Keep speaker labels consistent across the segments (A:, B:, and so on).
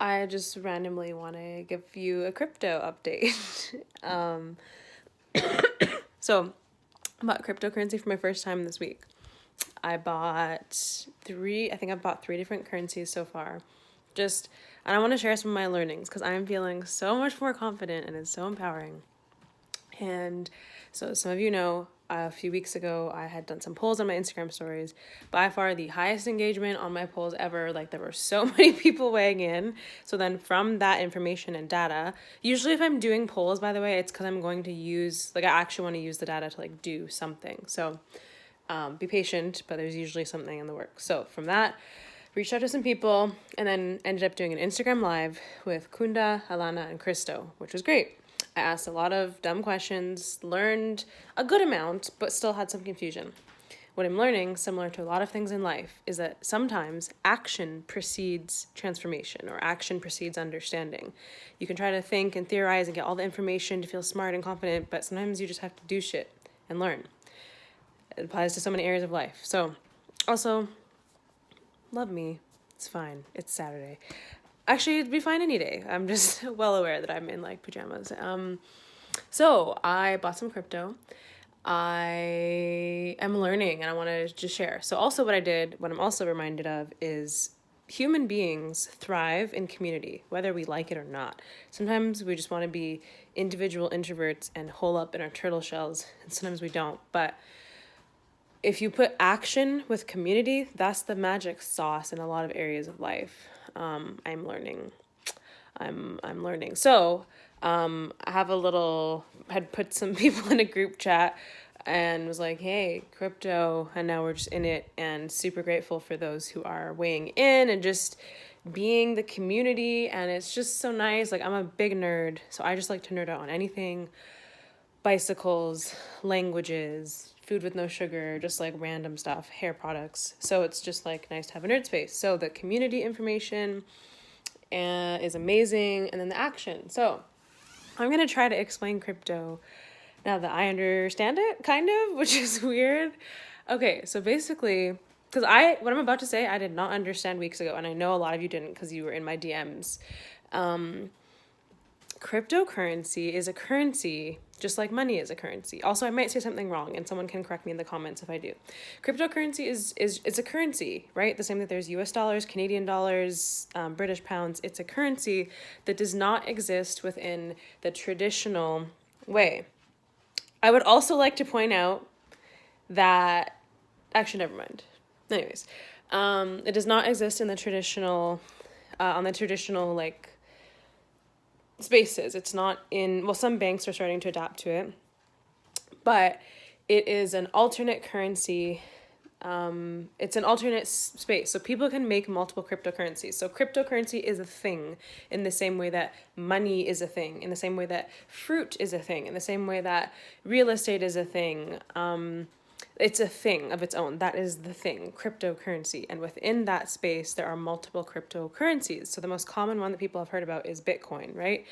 A: I just randomly want to give you a crypto update. So, I bought cryptocurrency for my first time this week. I bought I've bought three different currencies so far. And I want to share some of my learnings because I'm feeling so much more confident and it's so empowering. And so some of you know, a few weeks ago, I had done some polls on my Instagram stories. By far the highest engagement on my polls ever. Like, there were so many people weighing in. So then from that information and data, usually if I'm doing polls, by the way, it's because I'm going to use, I actually want to use the data to do something. So be patient, but there's usually something in the works. So from that, reached out to some people and then ended up doing an Instagram live with Kunda, Alana, and Christo, which was great. I asked a lot of dumb questions, learned a good amount, but still had some confusion. What I'm learning, similar to a lot of things in life, is that sometimes action precedes transformation, or action precedes understanding. You can try to think and theorize and get all the information to feel smart and confident, but sometimes you just have to do shit and learn. It applies to so many areas of life. So, also, love me. It's fine. It's Saturday. Actually, it'd be fine any day. I'm just well aware that I'm in pajamas. So I bought some crypto. I am learning and I want to just share. So also what I'm also reminded of is human beings thrive in community, whether we like it or not. Sometimes we just want to be individual introverts and hole up in our turtle shells, and sometimes we don't. But if you put action with community, that's the magic sauce in a lot of areas of life. I'm learning. So, I had put some people in a group chat and was like, hey, crypto, and now we're just in it, and super grateful for those who are weighing in and just being the community. And it's just so nice. I'm a big nerd, so I just like to nerd out on anything: bicycles, languages, food with no sugar, just random stuff, hair products. So it's just nice to have a nerd space. So the community information is amazing, and then the action. So I'm going to try to explain crypto now that I understand it, kind of, which is weird. Okay, so basically, because what I'm about to say, I did not understand weeks ago, and I know a lot of you didn't because you were in my DMs. Cryptocurrency is a currency, just like money is a currency. Also, I might say something wrong, and someone can correct me in the comments if I do. Cryptocurrency it's a currency, right? The same that there's US dollars, Canadian dollars, British pounds. It's a currency that does not exist within the traditional way. I would also like to point out that, actually, never mind. Anyways, it does not exist in the traditional, on the traditional, spaces. It's not some banks are starting to adapt to it, but it is an alternate currency. It's an alternate space, so people can make multiple cryptocurrencies. So cryptocurrency is a thing in the same way that money is a thing, in the same way that fruit is a thing, in the same way that real estate is a thing. It's a thing of its own. That is the thing, cryptocurrency. And within that space, there are multiple cryptocurrencies. So the most common one that people have heard about is Bitcoin, right?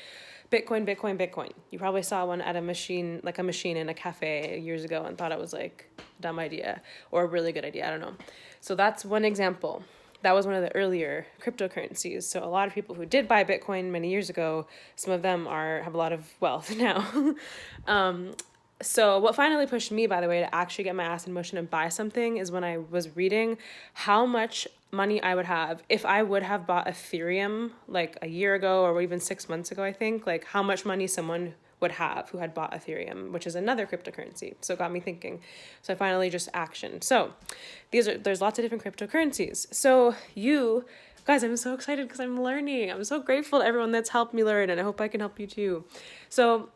A: Bitcoin. You probably saw one at a machine in a cafe years ago and thought it was a dumb idea or a really good idea. I don't know. So that's one example. That was one of the earlier cryptocurrencies. So a lot of people who did buy Bitcoin many years ago, some of them have a lot of wealth now. So what finally pushed me, by the way, to actually get my ass in motion and buy something is when I was reading how much money I would have if I would have bought Ethereum a year ago or even 6 months ago, I think, how much money someone would have who had bought Ethereum, which is another cryptocurrency. So it got me thinking. So I finally just actioned. So there's lots of different cryptocurrencies. So guys, I'm so excited because I'm learning. I'm so grateful to everyone that's helped me learn, and I hope I can help you too. So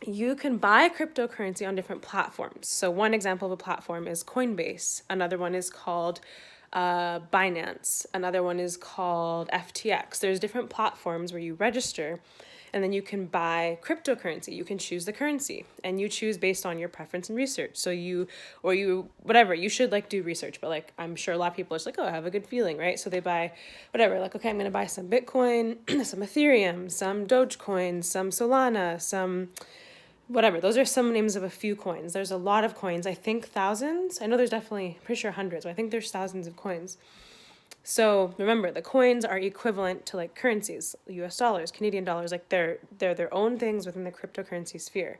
A: you can buy cryptocurrency on different platforms. So one example of a platform is Coinbase. Another one is called Binance. Another one is called FTX. There's different platforms where you register, and then you can buy cryptocurrency. You can choose the currency, and you choose based on your preference and research. So you should do research, but I'm sure a lot of people are just I have a good feeling, right? So they buy whatever, okay, I'm going to buy some Bitcoin, some Ethereum, some Dogecoin, some Solana, some whatever. Those are some names of a few coins. There's a lot of coins. I think thousands. I know there's definitely, pretty sure hundreds, but I think there's thousands of coins. So remember, the coins are equivalent to like currencies, US dollars, Canadian dollars, like they're their own things within the cryptocurrency sphere.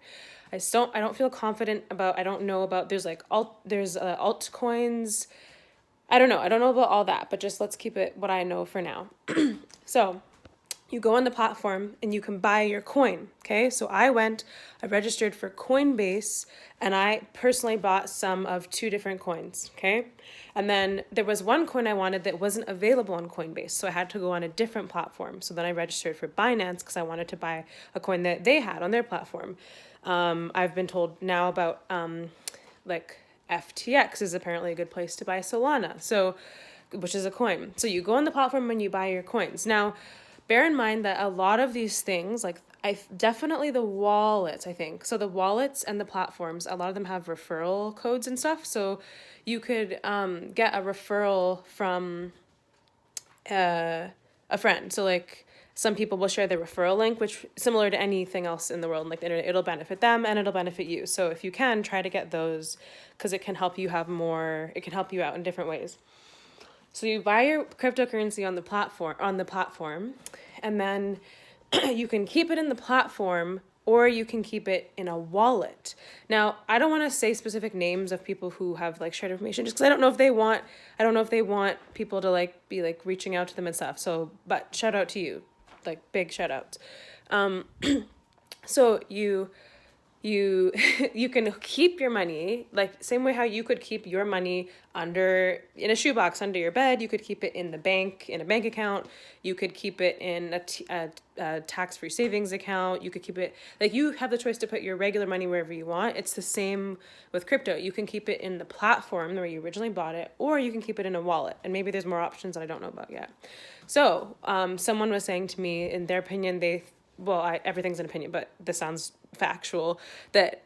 A: I don't feel confident about, I don't know about, there's like altcoins. I don't know. I don't know about all that, but just let's keep it what I know for now. So you go on the platform and you can buy your coin. Okay. So I registered for Coinbase, and I personally bought some of 2 different coins. Okay. And then there was one coin I wanted that wasn't available on Coinbase. So I had to go on a different platform. So then I registered for Binance because I wanted to buy a coin that they had on their platform. I've been told now about like FTX is apparently a good place to buy Solana. So, which is a coin. So you go on the platform and you buy your coins. Now, bear in mind that a lot of these things, like definitely the wallets, I think. So the wallets and the platforms, a lot of them have referral codes and stuff. So you could get a referral from a friend. So like some people will share their referral link, which similar to anything else in the world, like the internet, it'll benefit them and it'll benefit you. So if you can, try to get those because it can help you have more, it can help you out in different ways. So you buy your cryptocurrency on the platform, and then you can keep it in the platform or you can keep it in a wallet. Now, I don't want to say specific names of people who have like shared information just because I don't know if they want people to like be like reaching out to them and stuff. So, but shout out to you, like big shout outs. So you can keep your money like same way how you could keep your money in a shoebox under your bed. You could keep it in a bank account. You could keep it in a tax-free savings account. You could keep it, like, you have the choice to put your regular money wherever you want. It's the same with crypto. You can keep it in the platform where you originally bought it, or you can keep it in a wallet, and maybe there's more options that I don't know about yet. So someone was saying to me, in their opinion, everything's an opinion, but this sounds factual, that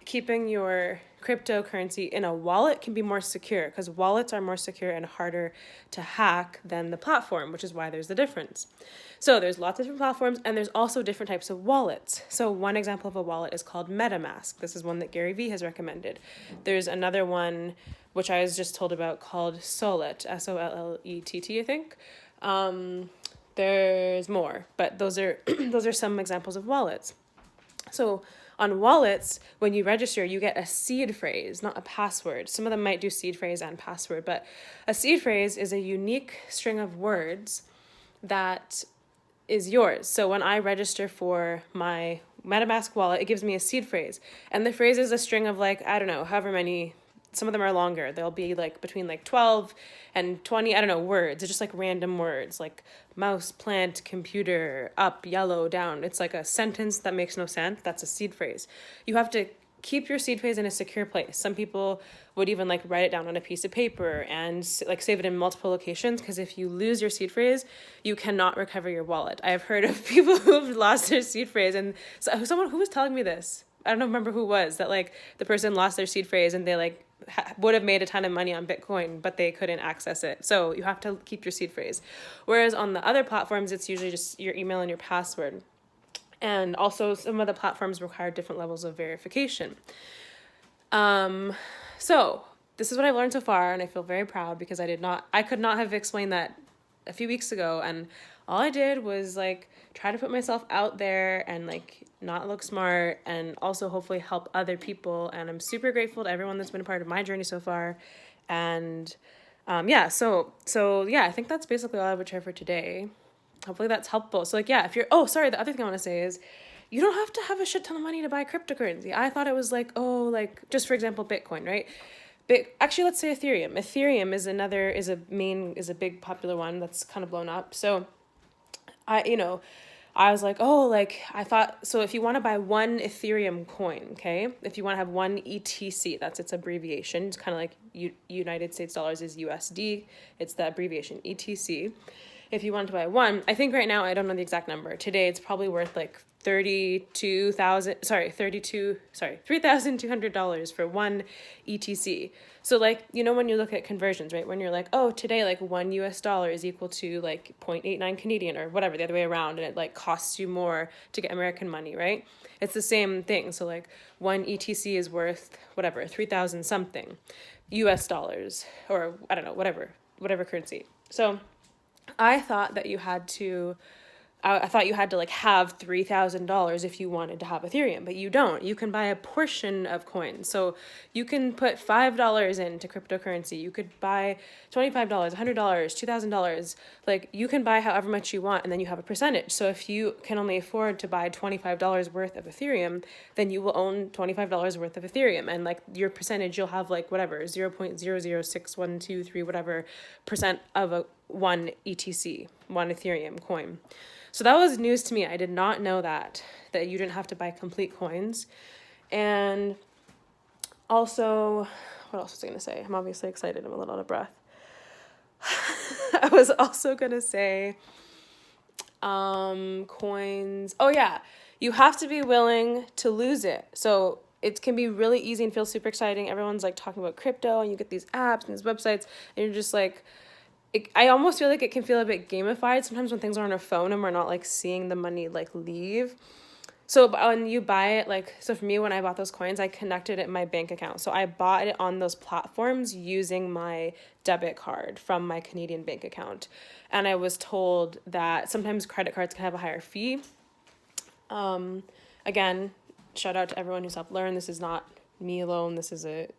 A: keeping your cryptocurrency in a wallet can be more secure because wallets are more secure and harder to hack than the platform, which is why there's the difference. So there's lots of different platforms, and there's also different types of wallets. So one example of a wallet is called MetaMask. This is one that Gary Vee has recommended. There's another one, which I was just told about, called Sollet, SOLLETT, I think. There's more, but those are some examples of wallets. So on wallets, when you register, you get a seed phrase, not a password. Some of them might do seed phrase and password, but a seed phrase is a unique string of words that is yours. So when I register for my MetaMask wallet, it gives me a seed phrase. And the phrase is a string of like, I don't know, however many, some of them are longer. They'll be like between like 12 and 20, I don't know, words. It's just like random words like mouse, plant, computer, up, yellow, down. It's like a sentence that makes no sense. That's a seed phrase. You have to keep your seed phrase in a secure place. Some people would even like write it down on a piece of paper and like save it in multiple locations, because if you lose your seed phrase, you cannot recover your wallet. I have heard of people who have lost their seed phrase, and so someone who was telling me this, I don't remember who was, that like the person lost their seed phrase and they like would have made a ton of money on Bitcoin, but they couldn't access it. So you have to keep your seed phrase. Whereas on the other platforms, it's usually just your email and your password. And also some of the platforms require different levels of verification. So this is what I've learned so far, and I feel very proud because I could not have explained that a few weeks ago, and all I did was like try to put myself out there and like not look smart, and also hopefully help other people. And I'm super grateful to everyone that's been a part of my journey so far. And so I think that's basically all I would share for today. Hopefully that's helpful. So like, yeah, the other thing I want to say is you don't have to have a shit ton of money to buy cryptocurrency. I thought it was like, just for example, Bitcoin, right? Actually, let's say Ethereum. Ethereum is a big popular one that's kind of blown up. So I was like, so if you want to buy one Ethereum coin, okay, if you want to have one ETC, that's its abbreviation. It's kind of like United States dollars is USD. It's the abbreviation ETC. If you want to buy one, I think right now, I don't know the exact number. Today, it's probably worth like $3,200 for one ETC. So like, when you look at conversions, right? When you're like, oh, today, like $1 is equal to like 0.89 Canadian or whatever, the other way around. And it like costs you more to get American money, right? It's the same thing. So like one ETC is worth whatever, 3,000 something US dollars, or I don't know, whatever. whatever currency. So I thought that you had to I thought you had to like have $3,000 if you wanted to have Ethereum, but you don't. You can buy a portion of coins. So you can put $5 into cryptocurrency. You could buy $25, $100, $2,000. Like you can buy however much you want, and then you have a percentage. So if you can only afford to buy $25 worth of Ethereum, then you will own $25 worth of Ethereum, and like your percentage, you'll have like whatever 0.00612 whatever percent of a one ETC, one Ethereum coin. So that was news to me. I did not know that you didn't have to buy complete coins. And also, what else was I going to say? I'm obviously excited. I'm a little out of breath. I was also going to say coins. Oh, yeah. You have to be willing to lose it. So it can be really easy and feel super exciting. Everyone's like talking about crypto, and you get these apps and these websites, and you're just like, I almost feel like it can feel a bit gamified sometimes when things are on our phone and we're not like seeing the money like leave. So when you buy it, like, so for me, when I bought those coins, I connected it in my bank account. So I bought it on those platforms using my debit card from my Canadian bank account. And I was told that sometimes credit cards can have a higher fee. Again, shout out to everyone who's helped learn. This is not me alone. This is a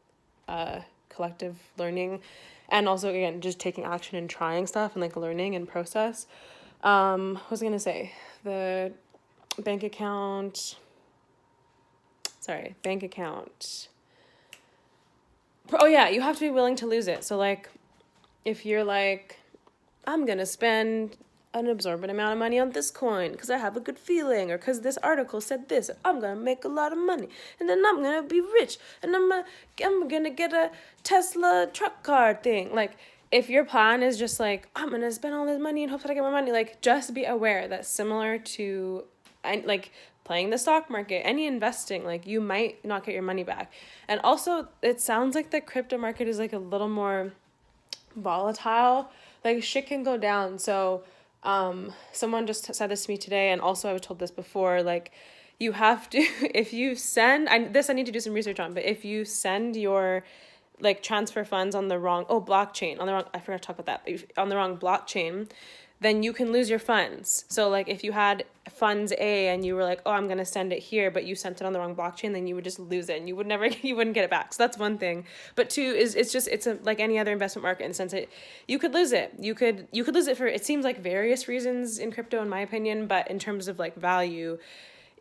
A: collective learning. And also, again, just taking action and trying stuff and like learning and process. What was I going to say? The bank account. Oh, yeah, you have to be willing to lose it. So, like, if you're like, I'm going to spend an absorbent amount of money on this coin because I have a good feeling, or because this article said this, I'm going to make a lot of money, and then I'm going to be rich, and I'm going to get a Tesla truck car thing. Like, if your plan is just like, I'm going to spend all this money in hopes that I get more money, like, just be aware that similar to, like, playing the stock market, any investing, like, you might not get your money back. And also, it sounds like the crypto market is, like, a little more volatile. Like, shit can go down. So someone just said this to me today, and also I was told this before, like, you have to, if you send, I need to do some research on, but if you send your, like, transfer funds on the wrong, blockchain, I forgot to talk about that, on the wrong blockchain, then you can lose your funds. So, like, if you had funds A and you were like, I'm going to send it here, but you sent it on the wrong blockchain, then you would just lose it and you wouldn't get it back. So that's one thing. But two is it's like any other investment market, in the sense that you could lose it. You could lose it for, it seems like, various reasons in crypto, in my opinion, but in terms of like value,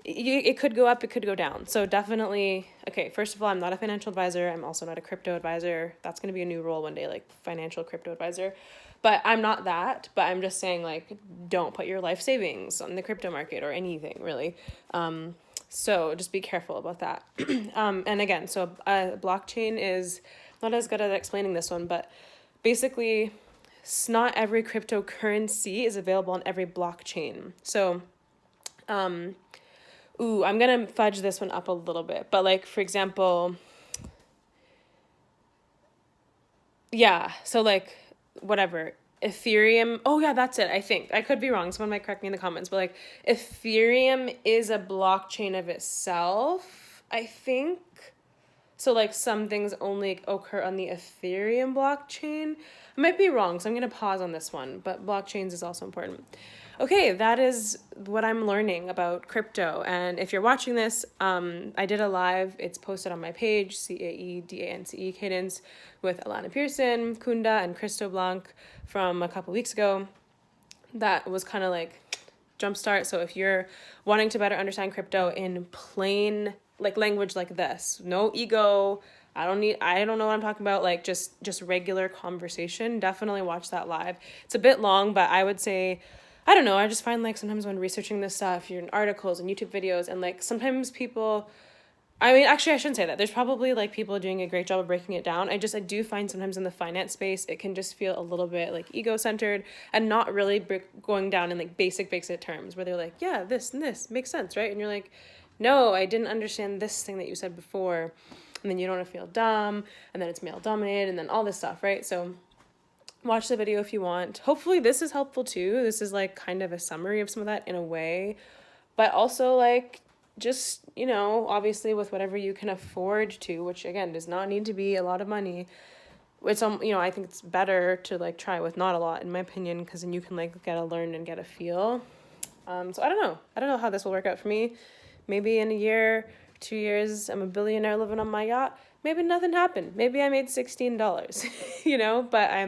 A: it could go up, it could go down. So definitely, okay, first of all, I'm not a financial advisor. I'm also not a crypto advisor. That's going to be a new role one day, like financial crypto advisor. But I'm not that, but I'm just saying, like, don't put your life savings on the crypto market or anything, really. So just be careful about that. And again, so blockchain is not as good at explaining this one, but basically, not every cryptocurrency is available on every blockchain. So, I'm going to fudge this one up a little bit, but, like, for example, yeah, so, like, whatever, Ethereum, that's it, I think. I could be wrong, someone might correct me in the comments, but, like, Ethereum is a blockchain of itself, I think. So, like, some things only occur on the Ethereum blockchain. I might be wrong, so I'm going to pause on this one, but blockchains is also important. Okay, that is what I'm learning about crypto. And if you're watching this, I did a live. It's posted on my page, caedance, caedance, with Alana Pearson, Kunda, and Christo Blanc from a couple weeks ago. That was kind of like jumpstart. So if you're wanting to better understand crypto in plain, like, language like this, no ego, I don't know what I'm talking about, like, just regular conversation, definitely watch that live. It's a bit long, but I would say, I don't know, I just find, like, sometimes when researching this stuff, you're in articles and YouTube videos, and, like, sometimes people, I mean, actually, I shouldn't say that. There's probably, like, people doing a great job of breaking it down. I do find sometimes in the finance space, it can just feel a little bit, like, ego-centered and not really going down in, like, basic terms where they're like, yeah, this and this makes sense, right? And you're like, no, I didn't understand this thing that you said before. And then you don't want to feel dumb, and then it's male-dominated, and then all this stuff, right? So watch the video if you want. Hopefully this is helpful too. This is, like, kind of a summary of some of that in a way, but also, like, just, you know, obviously with whatever you can afford to, which again does not need to be a lot of money, it's I think it's better to like try with not a lot, in my opinion, because then you can like get a learn and get a feel. So I don't know how this will work out for me. Maybe in a year, 2 years, I'm a billionaire living on my yacht. Maybe nothing happened. Maybe I made $16, but I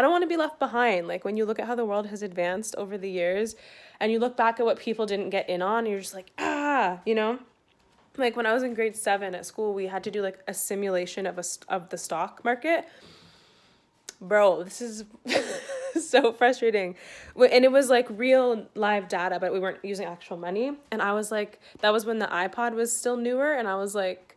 A: don't want to be left behind. Like when you look at how the world has advanced over the years and you look back at what people didn't get in on, you're just like, Like when I was in grade 7 at school, we had to do like a simulation of the stock market. Bro, this is so frustrating. And it was like real live data, but we weren't using actual money. And I was like, that was when the iPod was still newer. And I was like,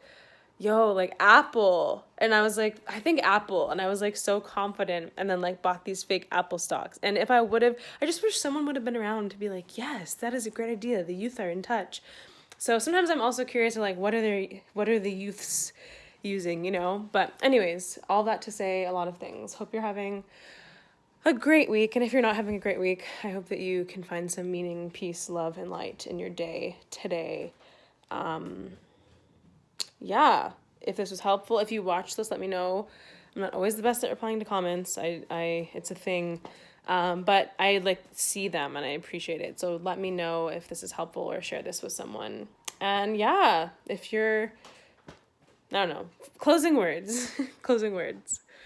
A: yo, like Apple. And I was like, I think Apple. And I was like so confident, and then like bought these fake Apple stocks. And if I would have, I just wish someone would have been around to be like, yes, that is a great idea. The youth are in touch. So sometimes I'm also curious like, what are the youths using, But anyways, all that to say a lot of things. Hope you're having a great week. And if you're not having a great week, I hope that you can find some meaning, peace, love, and light in your day today. Yeah, if this was helpful, if you watch this, let me know. I'm not always the best at replying to comments. It's a thing. But I like see them and I appreciate it. So let me know if this is helpful or share this with someone. And yeah, if you're, I don't know, closing words, closing words.